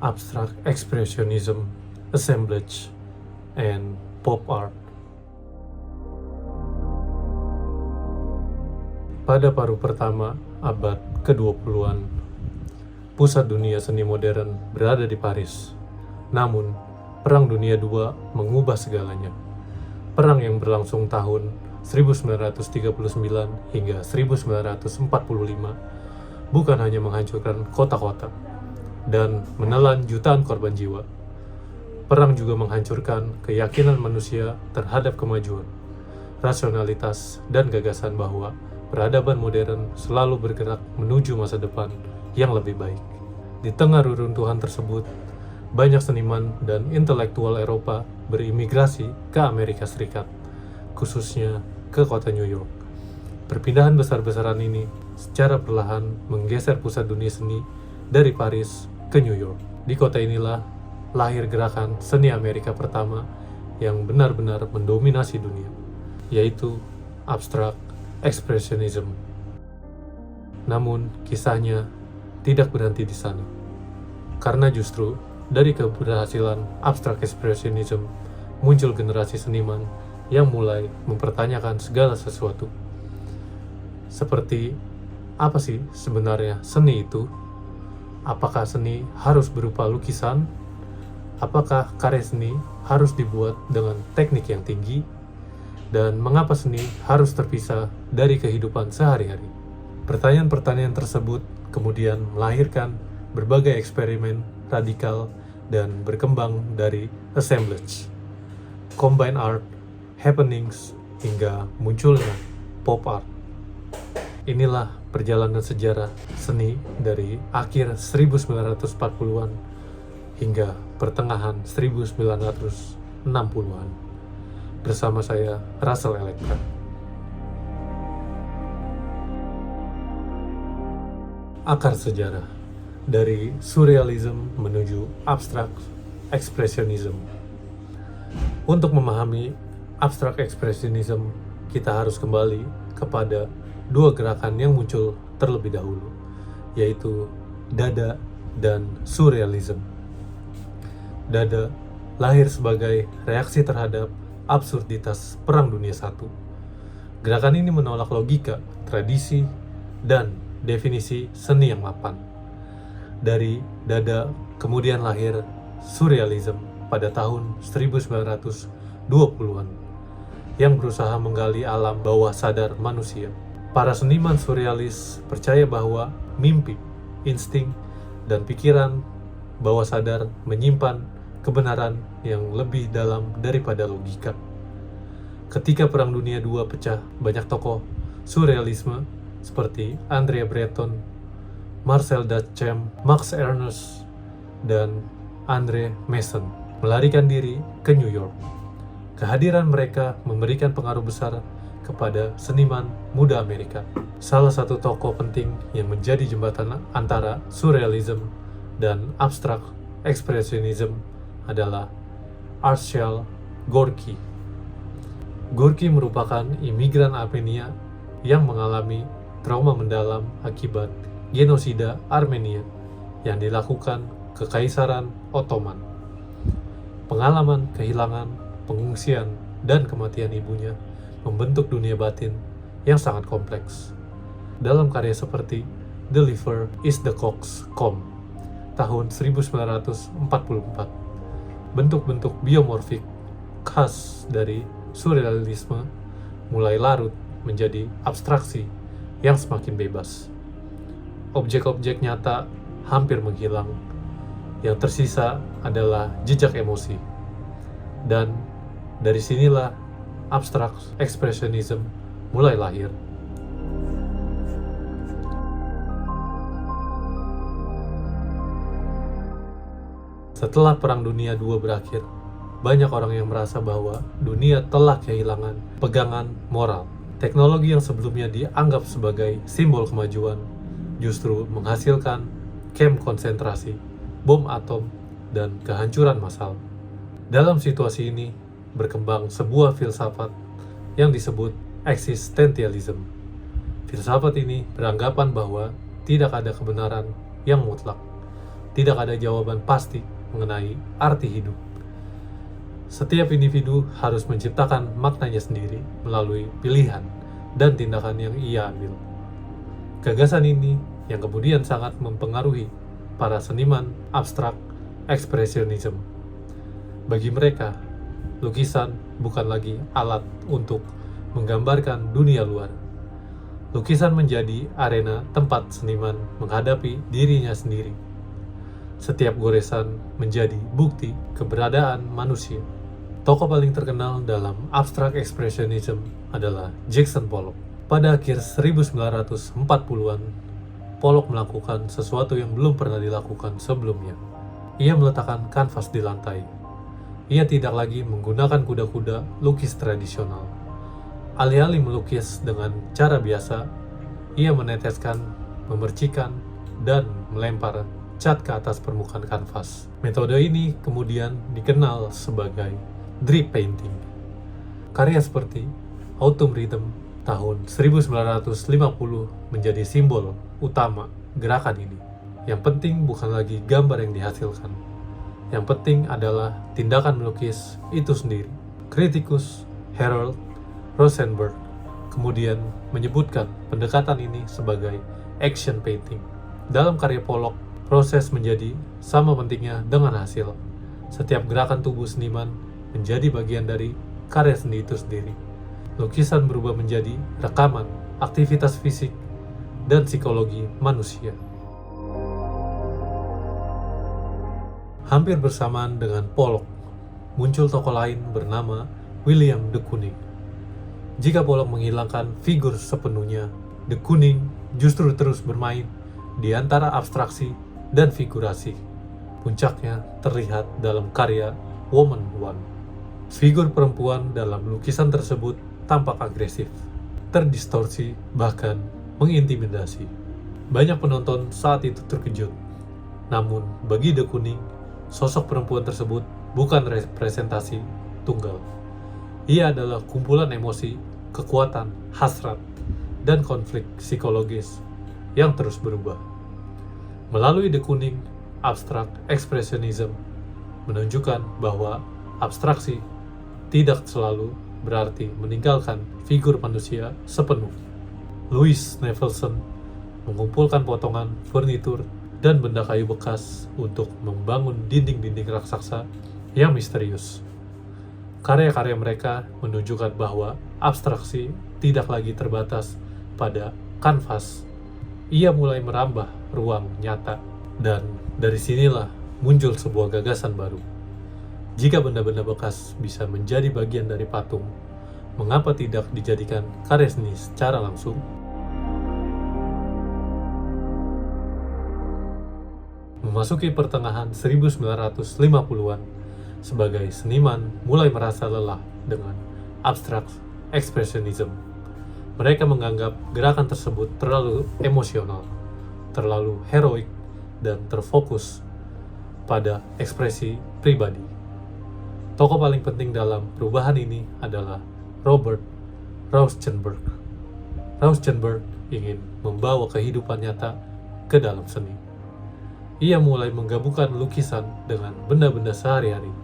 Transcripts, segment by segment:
abstract expressionism, assemblage, and pop art. Pada paruh pertama abad ke-20-an, pusat dunia seni modern berada di Paris. Namun, Perang Dunia II mengubah segalanya. Perang yang berlangsung tahun 1939 hingga 1945 bukan hanya menghancurkan kota-kota dan menelan jutaan korban jiwa. Perang juga menghancurkan keyakinan manusia terhadap kemajuan, rasionalitas, dan gagasan bahwa peradaban modern selalu bergerak menuju masa depan yang lebih baik. Di tengah reruntuhan tersebut, banyak seniman dan intelektual Eropa berimigrasi ke Amerika Serikat, khususnya ke kota New York. Perpindahan besar-besaran ini secara perlahan menggeser pusat dunia seni dari Paris ke New York. Di kota inilah lahir gerakan seni Amerika pertama yang benar-benar mendominasi dunia, yaitu abstract expressionism. Namun, kisahnya tidak berhenti di sana. Karena justru dari keberhasilan abstract expressionism muncul generasi seniman yang mulai mempertanyakan segala sesuatu. Seperti, apa sih sebenarnya seni itu? Apakah seni harus berupa lukisan? Apakah karya seni harus dibuat dengan teknik yang tinggi? Dan mengapa seni harus terpisah dari kehidupan sehari-hari? Pertanyaan-pertanyaan tersebut kemudian melahirkan berbagai eksperimen radikal dan berkembang dari assemblage, combine art, happenings, hingga munculnya pop art. Inilah perjalanan sejarah seni dari akhir 1940-an hingga pertengahan 1960-an. Bersama saya, Russell Elektra. Akar sejarah dari surrealism menuju abstract expressionism. Untuk memahami abstract expressionism, kita harus kembali kepada dua gerakan yang muncul terlebih dahulu, yaitu Dada dan surrealism. Dada lahir sebagai reaksi terhadap absurditas Perang Dunia I. Gerakan ini menolak logika, tradisi, dan definisi seni yang mapan. Dari Dada kemudian lahir surrealism pada tahun 1920-an yang berusaha menggali alam bawah sadar manusia. Para seniman surrealis percaya bahwa mimpi, insting, dan pikiran bawah sadar menyimpan kebenaran yang lebih dalam daripada logika. Ketika Perang Dunia II pecah, banyak tokoh surrealisme seperti André Breton, Marcel Duchamp, Max Ernst, dan André Masson melarikan diri ke New York. Kehadiran mereka memberikan pengaruh besar kepada seniman muda Amerika. Salah satu tokoh penting yang menjadi jembatan antara surrealism dan abstract expressionism adalah Arshile Gorky. Gorky merupakan imigran Armenia yang mengalami trauma mendalam akibat genosida Armenia yang dilakukan Kekaisaran Ottoman. Pengalaman kehilangan, pengungsian, dan kematian ibunya membentuk dunia batin yang sangat kompleks. Dalam karya seperti The Liver is the Coxcomb tahun 1944, bentuk-bentuk biomorfik khas dari surrealisme mulai larut menjadi abstraksi yang semakin bebas. Objek-objek nyata hampir menghilang, yang tersisa adalah jejak emosi. Dan dari sinilah abstract expressionism mulai lahir. Setelah Perang Dunia II berakhir, banyak orang yang merasa bahwa dunia telah kehilangan pegangan moral. Teknologi yang sebelumnya dianggap sebagai simbol kemajuan justru menghasilkan kamp konsentrasi, bom atom, dan kehancuran massal. Dalam situasi ini, berkembang sebuah filsafat yang disebut existentialism. Filsafat ini beranggapan bahwa tidak ada kebenaran yang mutlak, tidak ada jawaban pasti mengenai arti hidup. Setiap individu harus menciptakan maknanya sendiri melalui pilihan dan tindakan yang ia ambil. Gagasan ini yang kemudian sangat mempengaruhi para seniman abstrak ekspresionisme. Bagi mereka, lukisan bukan lagi alat untuk menggambarkan dunia luar. Lukisan menjadi arena tempat seniman menghadapi dirinya sendiri. Setiap goresan menjadi bukti keberadaan manusia. Tokoh paling terkenal dalam abstrak ekspresionisme adalah Jackson Pollock. Pada akhir 1940-an, Pollock melakukan sesuatu yang belum pernah dilakukan sebelumnya. Ia meletakkan kanvas di lantai. Ia tidak lagi menggunakan kuda-kuda lukis tradisional. Alih-alih melukis dengan cara biasa, ia meneteskan, memercikan, dan melempar cat ke atas permukaan kanvas. Metode ini kemudian dikenal sebagai drip painting. Karya seperti Autumn Rhythm tahun 1950 menjadi simbol utama gerakan ini. Yang penting bukan lagi gambar yang dihasilkan. Yang penting adalah tindakan melukis itu sendiri. Kritikus Harold Rosenberg kemudian menyebutkan pendekatan ini sebagai action painting. Dalam karya Pollock, proses menjadi sama pentingnya dengan hasil. Setiap gerakan tubuh seniman menjadi bagian dari karya seni itu sendiri. Lukisan berubah menjadi rekaman aktivitas fisik dan psikologi manusia. Hampir bersamaan dengan Pollock, muncul tokoh lain bernama William de Kooning. Jika Pollock menghilangkan figur sepenuhnya, de Kooning justru terus bermain di antara abstraksi dan figurasi. Puncaknya terlihat dalam karya Woman One. Figur perempuan dalam lukisan tersebut tampak agresif, terdistorsi, bahkan mengintimidasi. Banyak penonton saat itu terkejut. Namun, bagi de Kooning, sosok perempuan tersebut bukan representasi tunggal. Ia adalah kumpulan emosi, kekuatan, hasrat, dan konflik psikologis yang terus berubah. Melalui de Kooning, abstrak ekspresionisme menunjukkan bahwa abstraksi tidak selalu berarti meninggalkan figur manusia sepenuh. Louis Nevelson mengumpulkan potongan furnitur dan benda kayu bekas untuk membangun dinding-dinding raksasa yang misterius. Karya-karya mereka menunjukkan bahwa abstraksi tidak lagi terbatas pada kanvas. Ia mulai merambah ruang nyata, dan dari sinilah muncul sebuah gagasan baru. Jika benda-benda bekas bisa menjadi bagian dari patung, mengapa tidak dijadikan karya seni secara langsung? Memasuki pertengahan 1950-an, sebagai seniman mulai merasa lelah dengan abstrak ekspresionisme. Mereka menganggap gerakan tersebut terlalu emosional, terlalu heroik, dan terfokus pada ekspresi pribadi. Tokoh paling penting dalam perubahan ini adalah Robert Rauschenberg. Rauschenberg ingin membawa kehidupan nyata ke dalam seni. Ia mulai menggabungkan lukisan dengan benda-benda sehari-hari,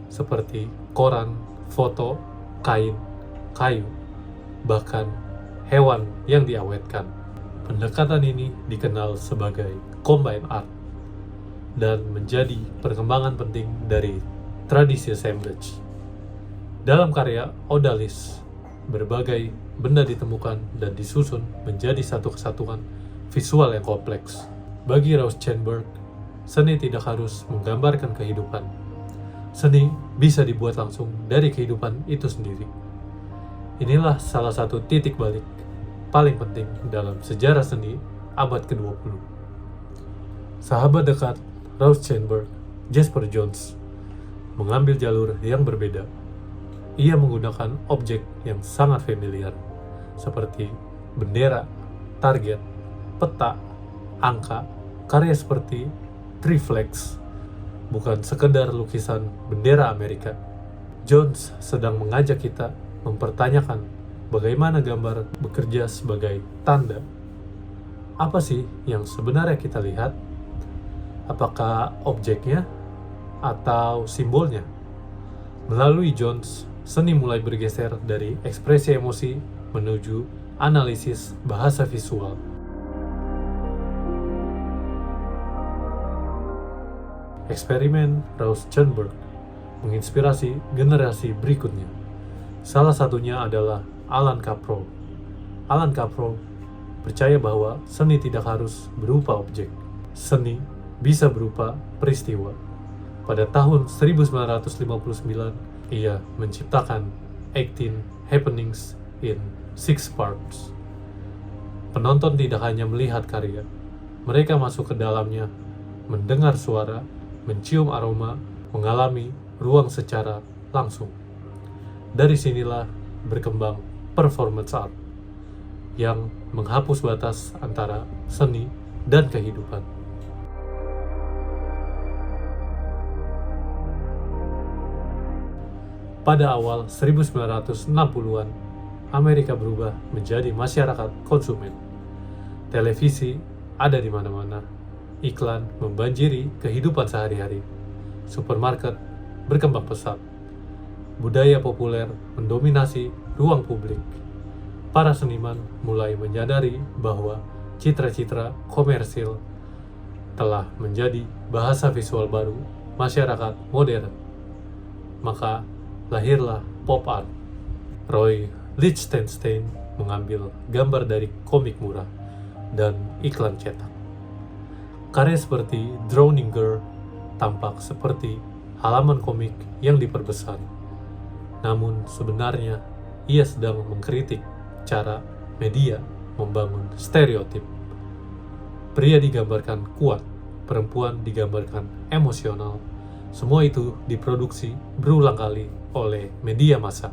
seperti koran, foto, kain, kayu, bahkan hewan yang diawetkan. Pendekatan ini dikenal sebagai combine art dan menjadi perkembangan penting dari tradisi assemblage. Dalam karya Odalis, berbagai benda ditemukan dan disusun menjadi satu kesatuan visual yang kompleks. Bagi Rauschenberg, seni tidak harus menggambarkan kehidupan. Seni bisa dibuat langsung dari kehidupan itu sendiri. Inilah salah satu titik balik paling penting dalam sejarah seni abad ke-20. Sahabat dekat Rauschenberg, Jasper Johns, mengambil jalur yang berbeda. Ia menggunakan objek yang sangat familiar, seperti bendera, target, peta, angka, karya seperti Triflex, bukan sekedar lukisan bendera Amerika. Johns sedang mengajak kita mempertanyakan bagaimana gambar bekerja sebagai tanda. Apa sih yang sebenarnya kita lihat? Apakah objeknya atau simbolnya? Melalui Jones, seni mulai bergeser dari ekspresi emosi menuju analisis bahasa visual. Eksperimen Rauschenberg menginspirasi generasi berikutnya. Salah satunya adalah Alan Caprow. Alan Caprow percaya bahwa seni tidak harus berupa objek. Seni bisa berupa peristiwa. Pada tahun 1959, ia menciptakan 18 Happenings in 6 Parts. Penonton tidak hanya melihat karya, mereka masuk ke dalamnya, mendengar suara, mencium aroma, mengalami ruang secara langsung. Dari sinilah berkembang performance art yang menghapus batas antara seni dan kehidupan. Pada awal 1960-an, Amerika berubah menjadi masyarakat konsumen. Televisi ada di mana-mana, iklan membanjiri kehidupan sehari-hari, supermarket berkembang pesat, budaya populer mendominasi ruang publik. Para seniman mulai menyadari bahwa citra-citra komersil telah menjadi bahasa visual baru masyarakat modern. Maka lahirlah pop art. Roy Lichtenstein mengambil gambar dari komik murah dan iklan cetak. Karya seperti Drowning Girl tampak seperti halaman komik yang diperbesar. Namun sebenarnya ia sedang mengkritik cara media membangun stereotip. Pria digambarkan kuat, perempuan digambarkan emosional. Semua itu diproduksi berulang kali oleh media massa.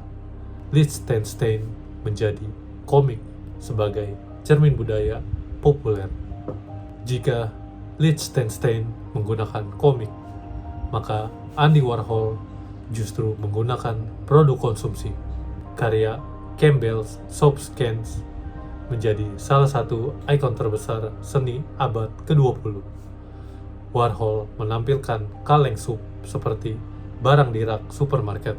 Lichtenstein menjadi komik sebagai cermin budaya populer. Jika Lichtenstein menggunakan komik, maka Andy Warhol justru menggunakan produk konsumsi. Karya Campbell's Soup Cans menjadi salah satu ikon terbesar seni abad ke-20. Warhol menampilkan kaleng sup seperti barang di rak supermarket.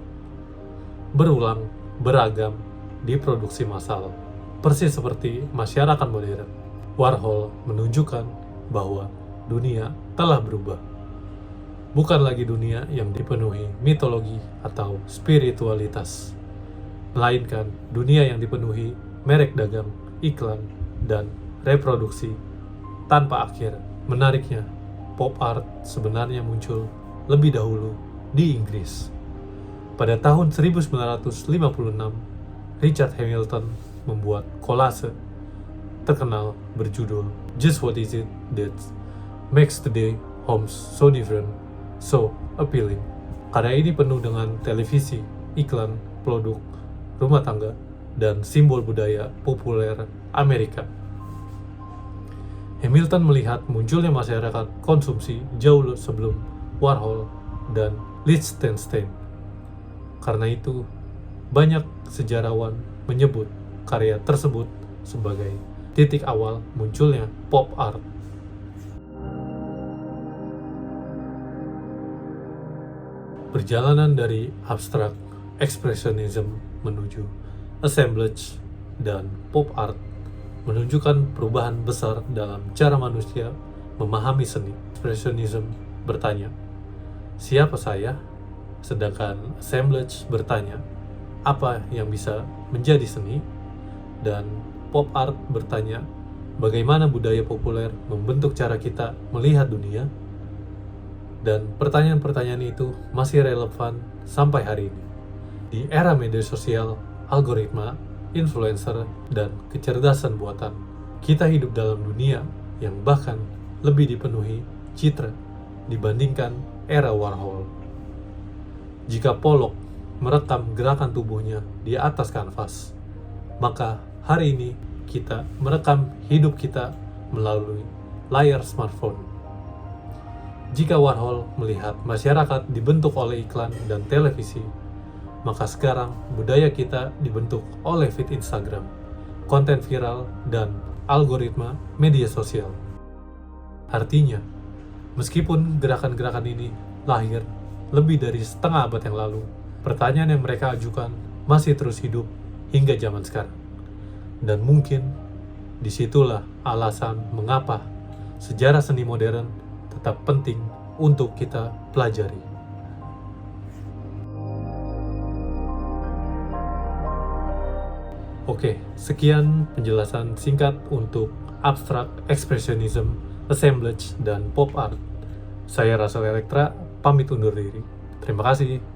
Berulang, beragam, diproduksi massal. Persis seperti masyarakat modern, Warhol menunjukkan bahwa dunia telah berubah. Bukan lagi dunia yang dipenuhi mitologi atau spiritualitas, melainkan dunia yang dipenuhi merek dagang, iklan, dan reproduksi tanpa akhir. Menariknya, pop art sebenarnya muncul lebih dahulu di Inggris. Pada tahun 1956, Richard Hamilton membuat kolase terkenal berjudul Just What Is It That Makes Today Homes So Different, So Appealing. Karya ini penuh dengan televisi, iklan, produk rumah tangga, dan simbol budaya populer Amerika. Hamilton melihat munculnya masyarakat konsumsi jauh sebelum Warhol dan Lichtenstein. Karena itu, banyak sejarawan menyebut karya tersebut sebagai titik awal munculnya pop art. Perjalanan dari abstrak expressionism menuju assemblage dan pop art menunjukkan perubahan besar dalam cara manusia memahami seni. Expressionism bertanya, siapa saya? Sedangkan assemblage bertanya, apa yang bisa menjadi seni? Dan pop art bertanya, bagaimana budaya populer membentuk cara kita melihat dunia? Dan pertanyaan-pertanyaan itu masih relevan sampai hari ini. Di era media sosial, algoritma, influencer, dan kecerdasan buatan, kita hidup dalam dunia yang bahkan lebih dipenuhi citra dibandingkan era Warhol. Jika Pollock merekam gerakan tubuhnya di atas kanvas, maka hari ini kita merekam hidup kita melalui layar smartphone. Jika Warhol melihat masyarakat dibentuk oleh iklan dan televisi, maka sekarang budaya kita dibentuk oleh feed Instagram, konten viral, dan algoritma media sosial. Artinya, Meskipun gerakan-gerakan ini lahir lebih dari setengah abad yang lalu, pertanyaan yang mereka ajukan masih terus hidup hingga zaman sekarang. Dan mungkin disitulah alasan mengapa sejarah seni modern tetap penting untuk kita pelajari. Oke, sekian penjelasan singkat untuk abstract expressionism, assemblage, dan pop art. Saya Rasel Elektra, pamit undur diri. Terima kasih.